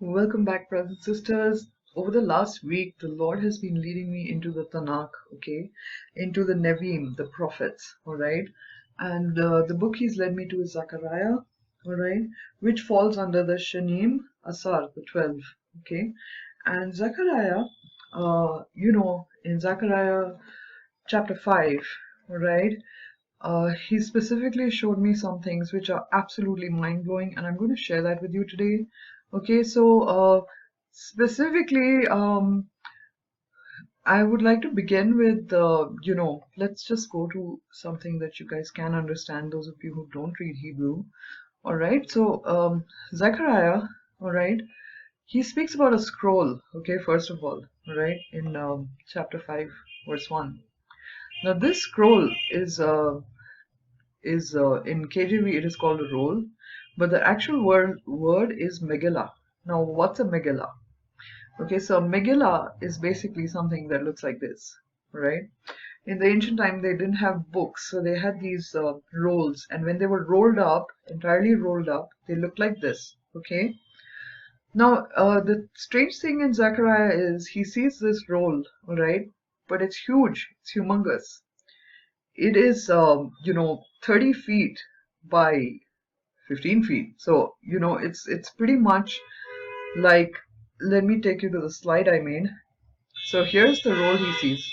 Welcome back, brothers and sisters. Over the last week, the Lord has been leading me into the Tanakh, okay, into the Nevi'im, the prophets, all right. And the book He's led me to is Zechariah, all right, which falls under the Shanim Asar, the 12, okay. And Zechariah, in Zechariah chapter 5, all right, he specifically showed me some things which are absolutely mind blowing, and I'm going to share that with you today. Okay, so specifically, I would like to begin with, let's just go to something that you guys can understand, those of you who don't read Hebrew. All right, so Zechariah, all right, he speaks about a scroll, okay, first of all right, in chapter 5, verse 1. Now, this scroll is in KJV it is called a roll, but the actual word is Megillah. Now, what's a Megillah? Okay, so a Megillah is basically something that looks like this, right? In the ancient time, they didn't have books, so they had these rolls, and when they were rolled up, entirely rolled up, they looked like this, okay? Now, the strange thing in Zechariah is he sees this roll, all right, but it's huge, it's humongous. It is, 30 feet by 15 feet. So, it's pretty much like, let me take you to the slide I made. So here's the roll he sees.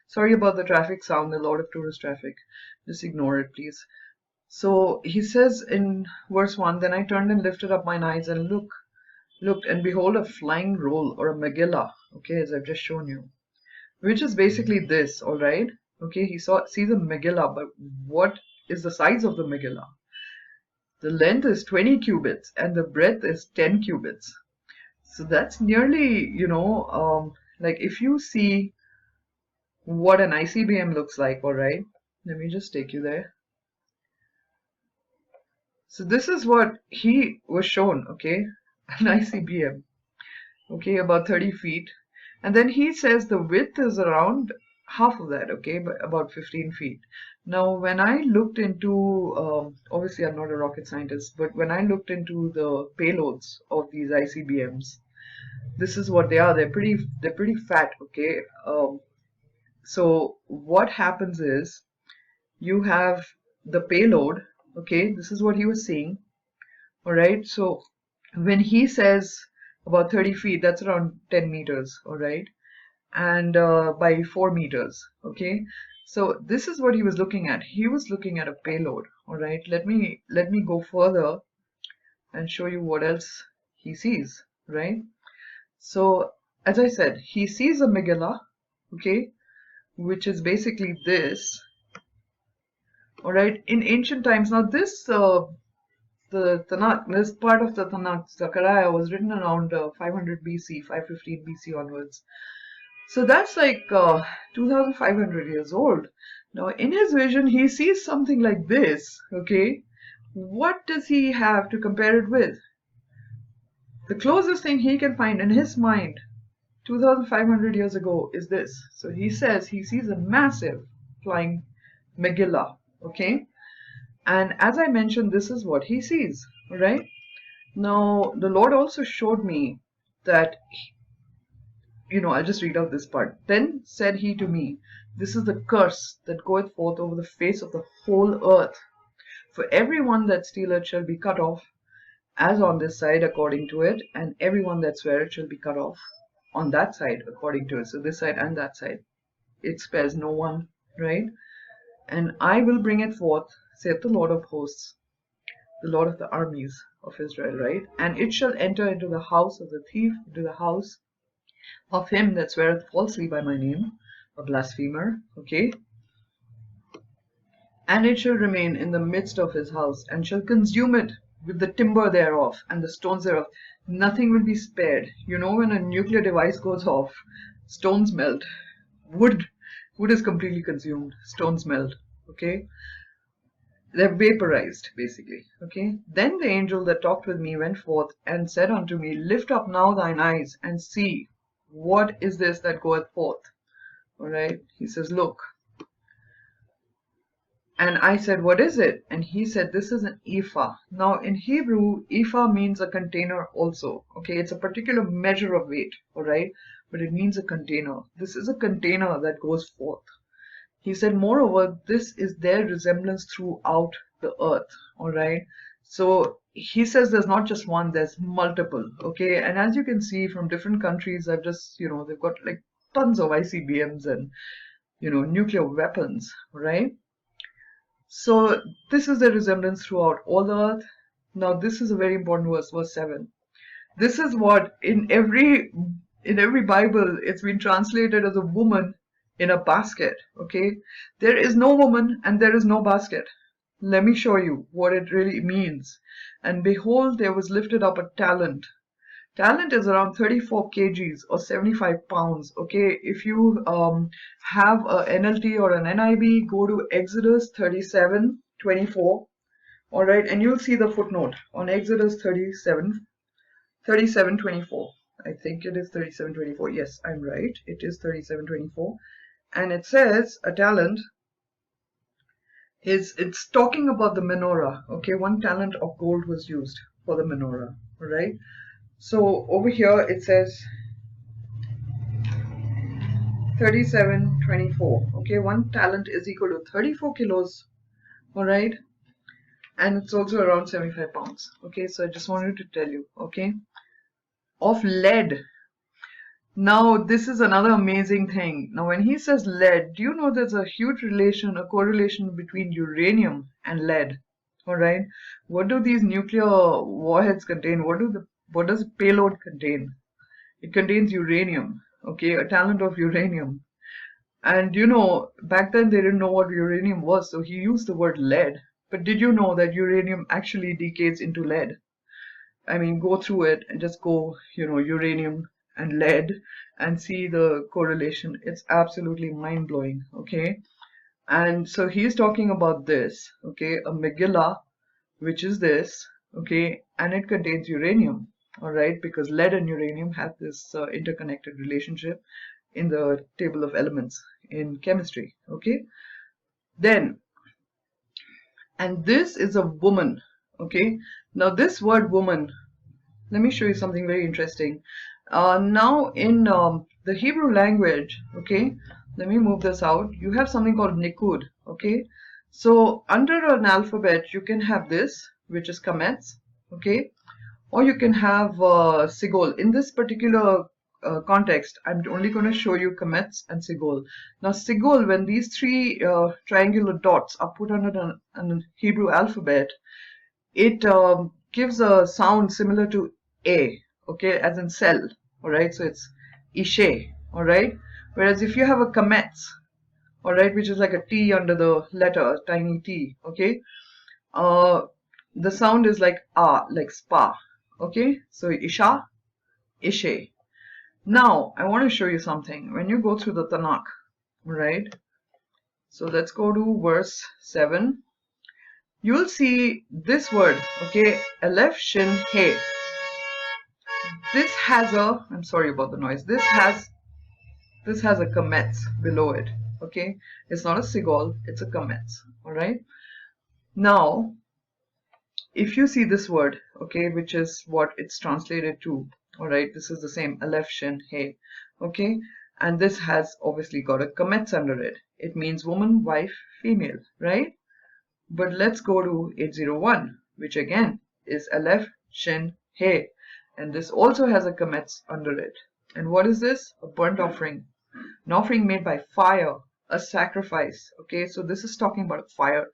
Sorry about the traffic sound, a lot of tourist traffic. Just ignore it, please. So he says in verse 1, then I turned and lifted up mine eyes and looked, and behold, a flying roll or a Megillah, okay, as I've just shown you, which is basically this, all right? Okay, he sees a Megillah, but what is the size of the Megillah? The length is 20 cubits and the breadth is 10 cubits. So that's nearly, like if you see what an ICBM looks like, all right? Let me just take you there. So this is what he was shown, okay? An ICBM, okay, about 30 feet. And then he says the width is around half of that, okay, but about 15 feet. Now, when I looked into, obviously I'm not a rocket scientist, but when I looked into the payloads of these ICBMs, this is what they are. They're pretty fat, okay. So what happens is you have the payload, okay. This is what he was seeing, all right. So when he says about 30 feet, that's around 10 meters, all right, and by 4 meters, okay. So this is what he was looking at. He was looking at a payload, all right. Let me go further and show you what else he sees, right? So as I said, he sees a Megillah, okay, which is basically this, all right. In ancient times, now this the Tanakh, this part of the Tanakh, Zechariah, was written around 500 BC, 515 BC onwards. So that's like 2,500 years old. Now, in his vision, he sees something like this, okay? What does he have to compare it with? The closest thing he can find in his mind 2,500 years ago is this. So he says he sees a massive flying Megillah, okay? And as I mentioned, this is what he sees, all right? Now, the Lord also showed me that, I'll just read out this part. Then said he to me, this is the curse that goeth forth over the face of the whole earth. For every one that stealeth shall be cut off, as on this side according to it, and every one that sweareth shall be cut off on that side according to it. So this side and that side. It spares no one, right? And I will bring it forth, saith the Lord of hosts, the Lord of the armies of Israel, right? And it shall enter into the house of the thief, into the house of him that sweareth falsely by my name, a blasphemer, okay? And it shall remain in the midst of his house, and shall consume it with the timber thereof, and the stones thereof. Nothing will be spared. You know, when a nuclear device goes off, stones melt. Wood is completely consumed. Stones melt, okay? They're vaporized, basically, okay? Then the angel that talked with me went forth and said unto me, lift up now thine eyes and see, what is this that goeth forth? All right, he says, look. And I said, what is it? And he said, this is an ephah. Now in Hebrew, ephah means a container also. Okay, it's a particular measure of weight, all right? But it means a container. This is a container that goes forth. He said, moreover, this is their resemblance throughout the earth, all right? So he says there's not just one, there's multiple, okay? And as you can see from different countries, I've just, they've got like tons of ICBMs and, nuclear weapons, right? So this is the resemblance throughout all the earth. Now this is a very important verse, verse 7. This is what in every Bible it's been translated as a woman in a basket. Okay? There is no woman and there is no basket. Let me show you what it really means. And behold, there was lifted up a talent. Talent is around 34 kgs or 75 pounds. Okay, if you have a NLT or an NIV, go to Exodus 37:24. All right, and you'll see the footnote on Exodus 37:24. I think it is 37:24. Yes, I'm right. It is 37:24, and it says a talent it's talking about the menorah. Okay, 1 talent of gold was used for the menorah. All right. So over here it says 37:24. Okay, 1 talent is equal to 34 kilos. All right, and it's also around 75 pounds. Okay, so I just wanted to tell you. Okay, of lead. Now this is another amazing thing. Now when he says lead, do you know there's a huge a correlation between uranium and lead? All right, what do these nuclear warheads contain? What does payload contain? It contains uranium, okay, a talent of uranium. And back then they didn't know what uranium was, so he used the word lead. But did you know that uranium actually decays into lead? I mean, go through it and just go, uranium and lead and see the correlation. It's absolutely mind blowing, okay? And so he's talking about this, okay, a Megillah, which is this, okay, and it contains uranium, all right, because lead and uranium have this interconnected relationship in the table of elements in chemistry, okay. Then, and this is a woman, okay. Now this word woman, let me show you something very interesting. Now in the Hebrew language, okay, let me move this out. You have something called nikud, okay. So under an alphabet, you can have this, which is kametz, okay, or you can have sigol. In this particular context, I'm only going to show you kametz and sigol. Now sigol, when these three triangular dots are put under an Hebrew alphabet, it gives a sound similar to A, okay, as in cell, all right, so it's ishe, all right, whereas if you have a kametz, all right, which is like a T under the letter, tiny T, okay, the sound is like like spa, okay, so isha, ishe. Now, I want to show you something. When you go through the Tanakh, right, so let's go to verse 7. You'll see this word, okay, Aleph Shin He. This has I'm sorry about the noise, this has a kametz below it, okay, it's not a sigol, it's a kametz, all right. Now if you see this word, okay, which is what it's translated to, all right, this is the same Aleph Shin He, okay, and this has obviously got a kametz under it. It means woman, wife, female, right? But let's go to 801, which again is Aleph Shin He, and this also has a kametz under it. And what is this? A burnt offering, an offering made by fire, a sacrifice. Okay, so this is talking about a fire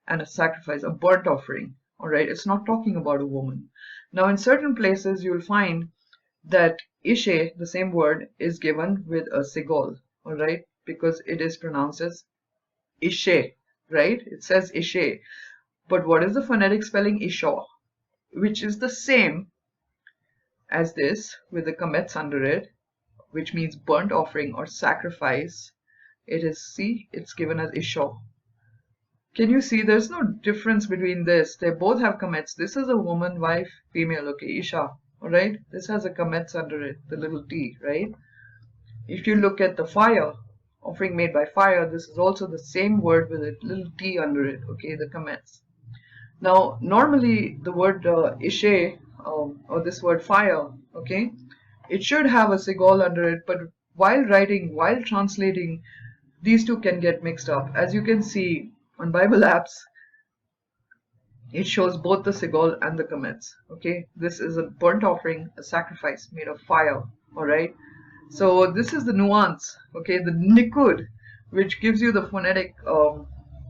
and a sacrifice, a burnt offering. All right, it's not talking about a woman. Now, in certain places, you'll find that ishe, the same word, is given with a sigol. All right, because it is pronounced as ishe, right? It says ishe. But what is the phonetic spelling? Isha, which is the same as this with the kametz under it, which means burnt offering or sacrifice. It is, see, it's given as Isha. Can you see there's no difference between this? They both have kametz. This is a woman, wife, female, okay, Isha, alright? This has a kametz under it, the little t, right? If you look at the fire, offering made by fire, this is also the same word with a little t under it, okay, the kametz. Now, normally the word ishe, or this word fire, okay, it should have a sigol under it, but while writing, while translating, these two can get mixed up. As you can see on Bible apps, it shows both the sigol and the kametz, okay. This is a burnt offering, a sacrifice made of fire, all right. So this is the nuance, okay, the nikud, which gives you the phonetic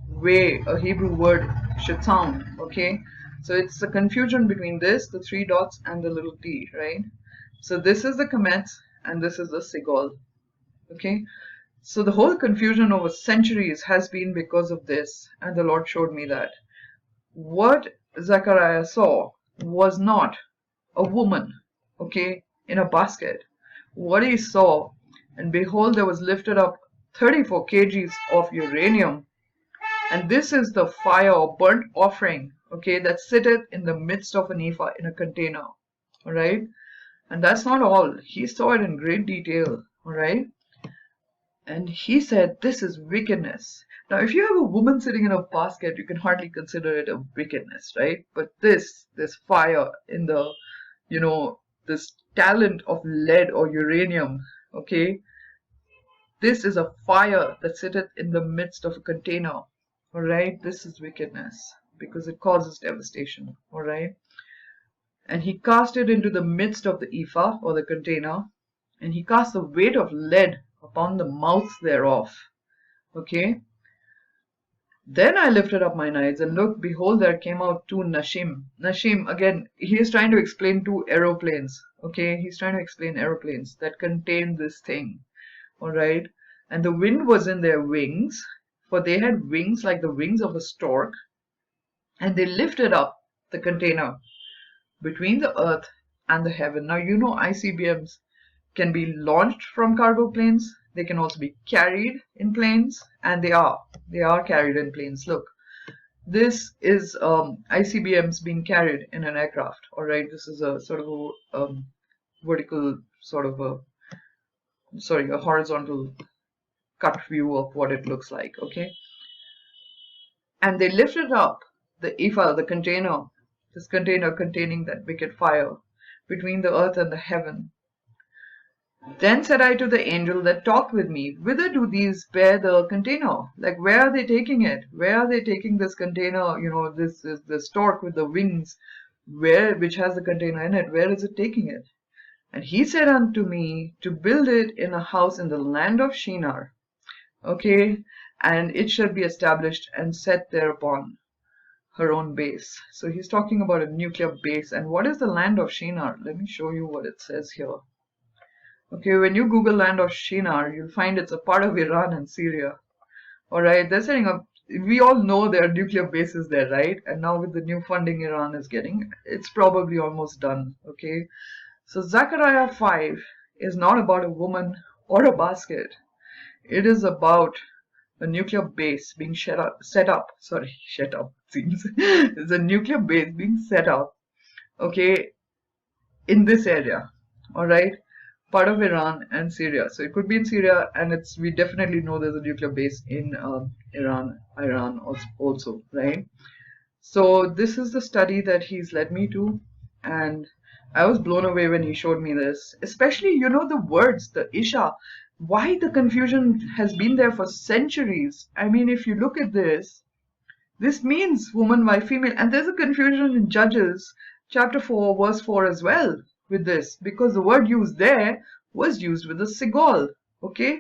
way a Hebrew word should sound, okay. So it's the confusion between this, the three dots, and the little t, right? So this is the kametz and this is the sigol, okay. So the whole confusion over centuries has been because of this, and the Lord showed me that what Zechariah saw was not a woman, okay, in a basket. What he saw, and behold, there was lifted up 34 kgs of uranium, and this is the fire or burnt offering, okay, that sitteth in the midst of an ephah in a container, all right. And that's not all. He saw it in great detail, all right. And he said, this is wickedness. Now, if you have a woman sitting in a basket, you can hardly consider it a wickedness, right? But this fire in the, this talent of lead or uranium, okay? This is a fire that sitteth in the midst of a container, all right? This is wickedness because it causes devastation, all right? And he cast it into the midst of the ephah or the container, and he cast the weight of lead upon the mouth thereof. Okay. Then I lifted up mine eyes and looked, behold, there came out two Nashim. Nashim, again, he is trying to explain two aeroplanes. Okay, he's trying to explain aeroplanes that contain this thing. Alright. And the wind was in their wings, for they had wings like the wings of a stork, and they lifted up the container between the earth and the heaven. Now you know ICBMs can be launched from cargo planes. They can also be carried in planes, and they are carried in planes. Look, this is ICBMs being carried in an aircraft. All right, this is a sort of a vertical sort of a horizontal cut view of what it looks like. Okay, and they lifted up the ephah, the container, this container containing that wicked fire between the earth and the heaven. Then said I to the angel that talked with me, whither do these bear the container? Like, where are they taking it? Where are they taking this container? This is the stork with the wings, which has the container in it. Where is it taking it? And he said unto me, to build it in a house in the land of Shinar. Okay, and it shall be established and set thereupon her own base. So he's talking about a nuclear base. And what is the land of Shinar? Let me show you what it says here. Okay, when you Google land of Shinar, you'll find it's a part of Iran and Syria. Alright, they're setting up, we all know there are nuclear bases there, right? And now with the new funding Iran is getting, it's probably almost done, okay? So Zechariah 5 is not about a woman or a basket. It is about a nuclear base being set up, seems. It's a nuclear base being set up, okay, in this area, alright? Part of Iran and Syria. So it could be in Syria, and we definitely know there's a nuclear base in Iran also, right? So this is the study that he's led me to, and I was blown away when he showed me this. Especially, the words, the Isha. Why the confusion has been there for centuries. I mean, if you look at this means woman, wife, female, and there's a confusion in Judges chapter 4, verse 4 as well with this, because the word used there was used with a sigol, okay,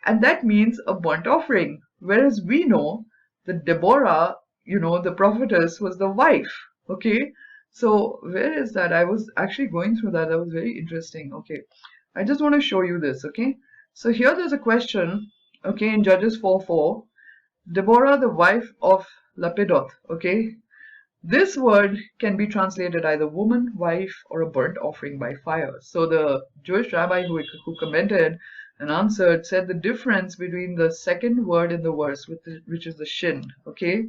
and that means a burnt offering, whereas we know that Deborah, the prophetess, was the wife, okay. So where is that? I was actually going through that. That was very interesting. Okay, I just want to show you this. Okay, so here there's a question, okay, in Judges 4:4, Deborah, the wife of Lapidoth, okay. This word can be translated either woman, wife, or a burnt offering by fire. So the Jewish rabbi who commented and answered said the difference between the second word in the verse, which is the shin, okay,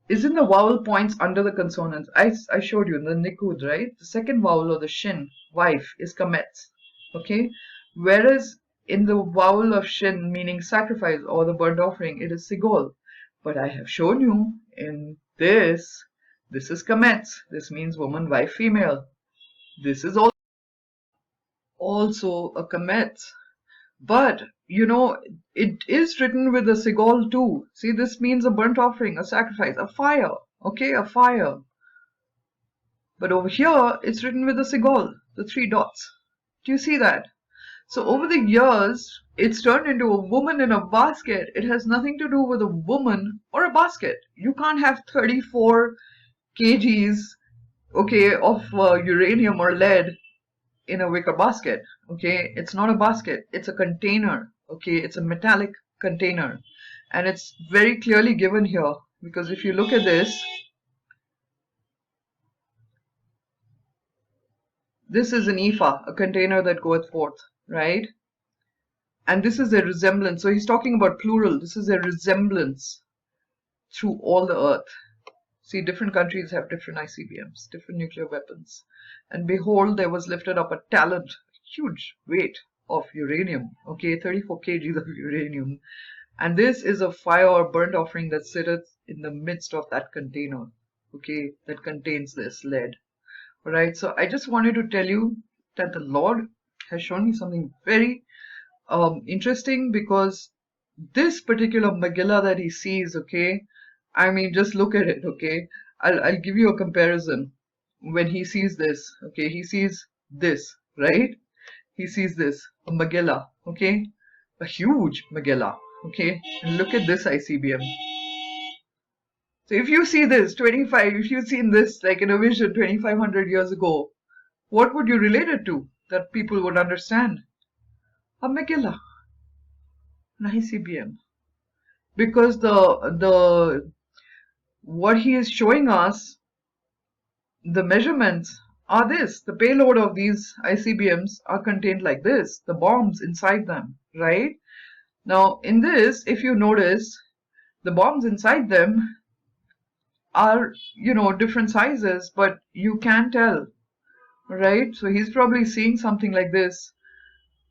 is in the vowel points under the consonants. I showed you in the nikud, right? The second vowel or the shin, wife, is kametz, okay, whereas In the vowel of shin, meaning sacrifice or the burnt offering, it is sigol. But I have shown you in this is kametz. This means woman, wife, female. This is also a kametz. But, it is written with a sigol too. See, this means a burnt offering, a sacrifice, a fire. Okay, a fire. But over here, it's written with a sigol, the three dots. Do you see that? So over the years, it's turned into a woman in a basket. It has nothing to do with a woman or a basket. You can't have 34 kgs, okay, of uranium or lead in a wicker basket. Okay, it's not a basket, it's a container. Okay, it's a metallic container. And it's very clearly given here, because if you look at this is an ephah, a container that goeth forth, right? And this is a resemblance. So he's talking about plural. This is a resemblance through all the earth. See, different countries have different ICBMs, different nuclear weapons. And behold, there was lifted up a talent, huge weight of uranium, okay, 34 kgs of uranium. And this is a fire or burnt offering that sitteth in the midst of that container, okay, that contains this lead. All right, so I just wanted to tell you that the Lord has shown me something very interesting, because this particular Megillah that he sees, okay, I mean, just look at it, okay. I'll give you a comparison. When he sees this, okay, he sees this, right? He sees this, a Megillah, okay, a huge Megillah, okay. And look at this ICBM. So if you see this 25, if you've seen this like in a vision 2,500 years ago, what would you relate it to that people would understand? A Megillah, an ICBM. Because the what he is showing us, the measurements are this. The payload of these ICBMs are contained like this, the bombs inside them, right? Now, in this, if you notice, the bombs inside them are, different sizes, but you can tell, right? So he's probably seeing something like this,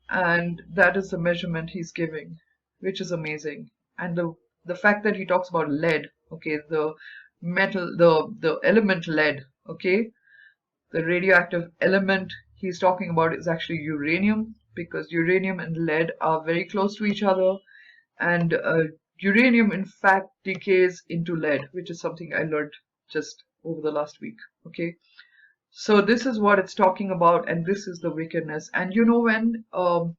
and that is the measurement he's giving, which is amazing. And the fact that he talks about lead, okay, the metal, the element lead, okay, the radioactive element he's talking about is actually uranium, because uranium and lead are very close to each other, and uranium in fact decays into lead, which is something I learned just over the last week. Okay, so this is what it's talking about, and this is the wickedness. And when the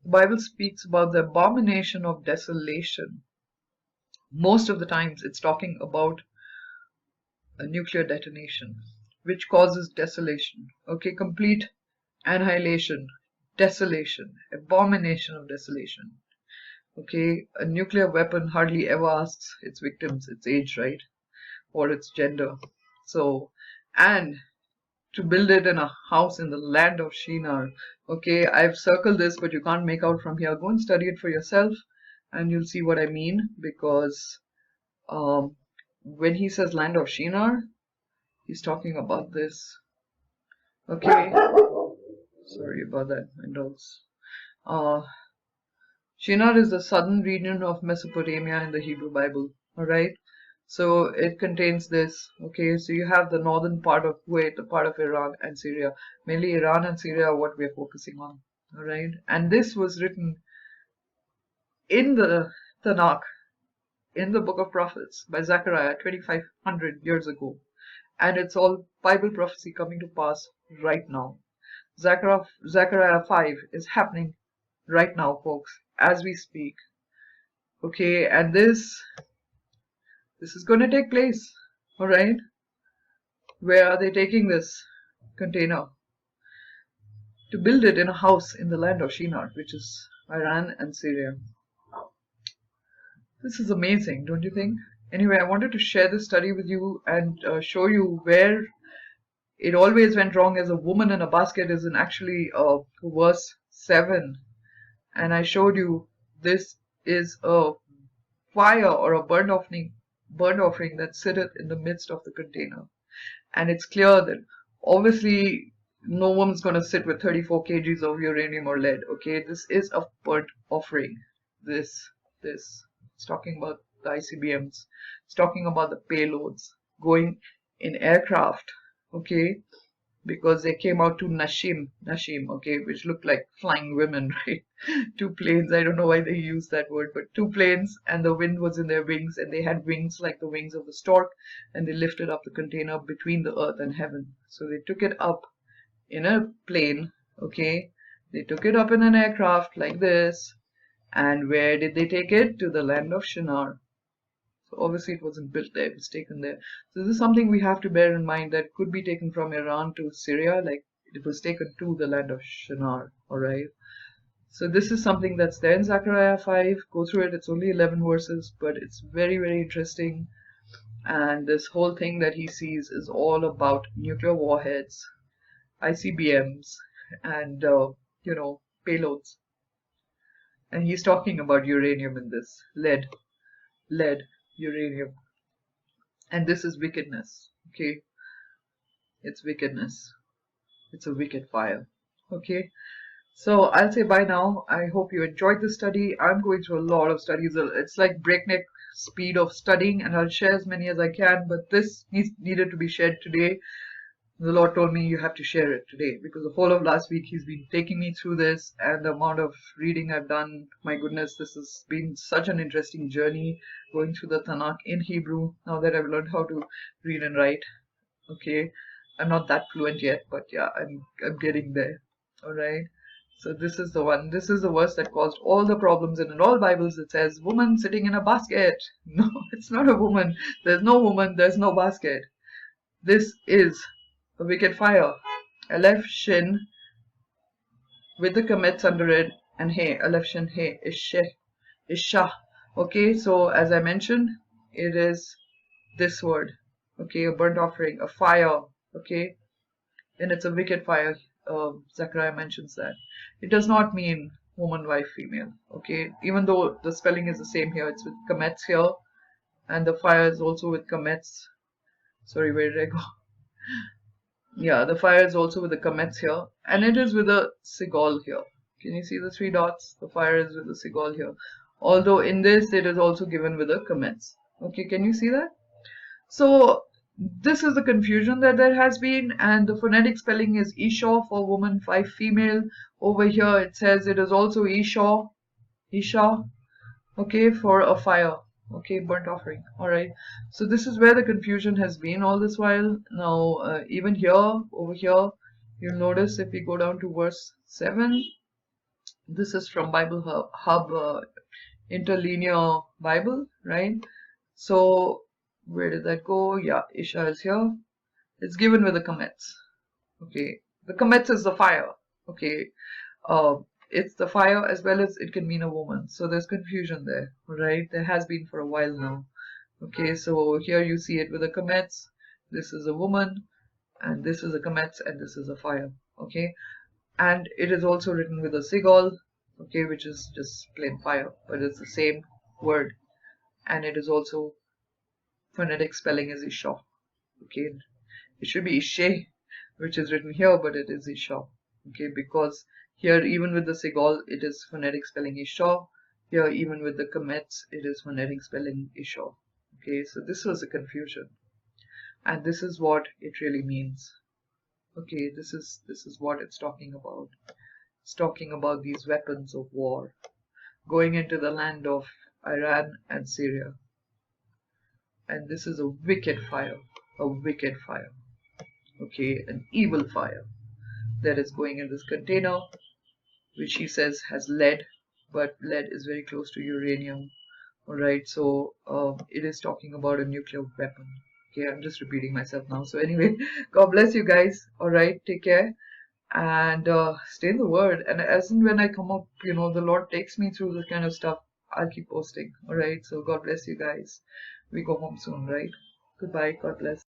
Bible speaks about the abomination of desolation, most of the times it's talking about a nuclear detonation, which causes desolation, okay, complete annihilation, desolation, abomination of desolation. Okay, a nuclear weapon hardly ever asks its victims its age, right? Or its gender. So, and to build it in a house in the land of Shinar. Okay, I've circled this, but you can't make out from here. Go and study it for yourself, and you'll see what I mean, because when he says land of Shinar, he's talking about this. Okay, sorry about that, my dogs. Shinar is the southern region of Mesopotamia in the Hebrew Bible. Alright, so it contains this. Okay, so you have the northern part of Kuwait, the part of Iran and Syria. Mainly Iran and Syria are what we're focusing on. Alright, and this was written in the Tanakh, in the book of prophets by Zechariah 2,500 years ago. And it's all Bible prophecy coming to pass right now. Zechariah 5 is happening right now, folks, as we speak. Okay, and this is going to take place. All right, where are they taking this container? To build it in a house in the land of Shinar, which is Iran and Syria. This is amazing, don't you think? Anyway, I wanted to share this study with you and show you where it always went wrong as a woman in a basket is in actually verse 7. And I showed you this is a fire or a burnt offering that sitteth in the midst of the container. And it's clear that obviously no woman's going to sit with 34 kgs of uranium or lead. Okay, this is a burnt offering. This it's talking about the ICBMs. It's talking about the payloads going in aircraft. Okay, because they came out to Nashim, okay, which looked like flying women, right? Two planes. I don't know why they used that word, but two planes, and the wind was in their wings, and they had wings like the wings of the stork, and they lifted up the container between the earth and heaven. So they took it up in a plane, okay? They took it up in an aircraft like this, and where did they take it? To the land of Shinar. So obviously it wasn't built there, it was taken there. So this is something we have to bear in mind, that could be taken from Iran to Syria, like it was taken to the land of Shinar, alright? So this is something that's there in Zechariah 5. Go through it, it's only 11 verses, but it's very, very interesting. And this whole thing that he sees is all about nuclear warheads, ICBMs, and payloads. And he's talking about uranium in this, lead, uranium. And this is wickedness, okay? It's wickedness. It's a wicked fire, okay? So I'll say bye now. I hope you enjoyed the study. I'm going through a lot of studies. It's like breakneck speed of studying, and I'll share as many as I can, but this needed to be shared today. The Lord told me you have to share it today, because the whole of last week He's been taking me through this, and the amount of reading I've done, my goodness, this has been such an interesting journey going through the Tanakh in Hebrew, now that I've learned how to read and write. Okay, I'm not that fluent yet, but yeah, I'm getting there. Alright, so this is the one. This is the verse that caused all the problems, and in all Bibles it says woman sitting in a basket. No, it's not a woman. There's no woman, there's no basket. This is a wicked fire. Aleph Shin with the commits under it, and Hey, Aleph Shin Hey, Isha. Okay, so as I mentioned, it is this word. Okay, a burnt offering, a fire. Okay, and it's a wicked fire. Zechariah mentions that. It does not mean woman, wife, female. Okay, even though the spelling is the same here, it's with kamets here, and the fire is also with kamets. Sorry, where did I go? Yeah, the fire is also with the kamets here, and it is with a sigol here. Can you see the three dots? The fire is with the sigol here. Although in this, it is also given with a kamets. Okay, can you see that? So this is the confusion that there has been, and the phonetic spelling is Isha for woman, 5 female. Over here it says it is also Isha, okay, for a fire, okay, burnt offering. All right, so this is where the confusion has been all this while. Now even here, over here, you'll notice if we go down to verse 7, this is from Bible Hub Interlinear Bible, right? So where did that go? Yeah, Isha is here. It's given with the kamets. Okay, the kamets is the fire. Okay, it's the fire as well as it can mean a woman. So there's confusion there, right? There has been for a while now. Okay, so here you see it with the kamets. This is a woman, and this is a kamets, and this is a fire. Okay, and it is also written with a sigol. Okay, which is just plain fire, but it's the same word, and it is also phonetic spelling is Isha. Okay, it should be Ishe, which is written here, but it is Isha. Okay, because here even with the sigol it is phonetic spelling Isha. Here even with the kamets it is phonetic spelling Isha. Okay, so this was a confusion, and this is what it really means. Okay, this is what it's talking about. It's talking about these weapons of war going into the land of Iran and Syria. And this is a wicked fire, okay, an evil fire that is going in this container, which he says has lead, but lead is very close to uranium. All right, so it is talking about a nuclear weapon. Okay, I'm just repeating myself now. So anyway, God bless you guys. All right, take care, and stay in the Word. And as and when I come up, the Lord takes me through this kind of stuff, I'll keep posting. All right, so God bless you guys. We go home soon, right? Goodbye. God bless.